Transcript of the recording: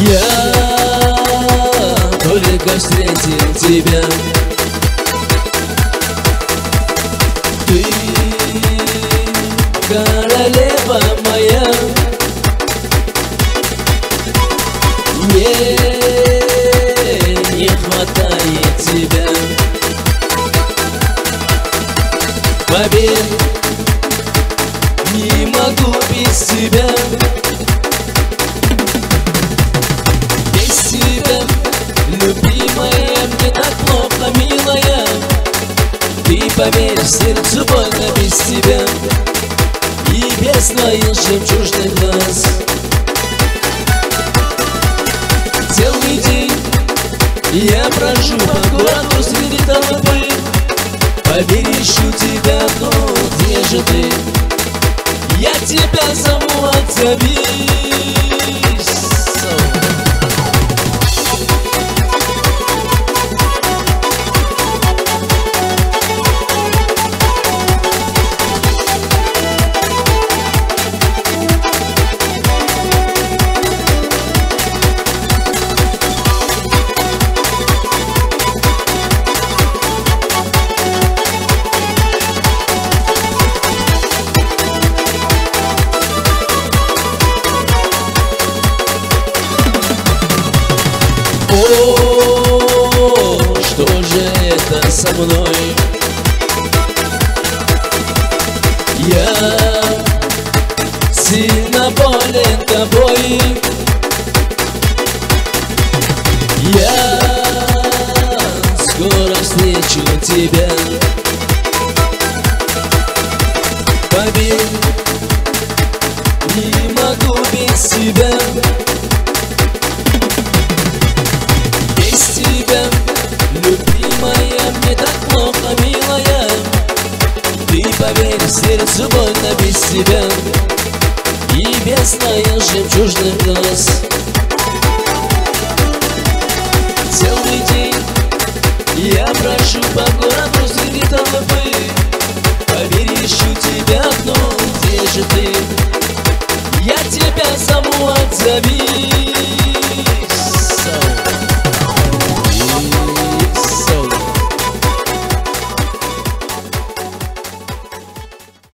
Я только встретил тебя, ты королева моя. Мне не хватает тебя. Поверь, не могу без тебя. Без тебя, любимая, мне так плохо, милая. Ты поверь, сердцу больно без тебя и без твоих жемчужных глаз. Целый день я брожу по городу среди толпы. Поверь, ищу тебя, но где же ты? Я тебя зову, отзовись. О, что же это со мной? Я сильно болен тобой. Я скоро встречу тебя. Поверь, не могу без тебя. Любимая, мне так плохо, милая. Ты поверь, сердцу больно без тебя и без твоих жемчужных глаз. Целый день я брожу по городу среди толпы. Поверь, ищу тебя, но где же ты? Я тебя зову, отзовись.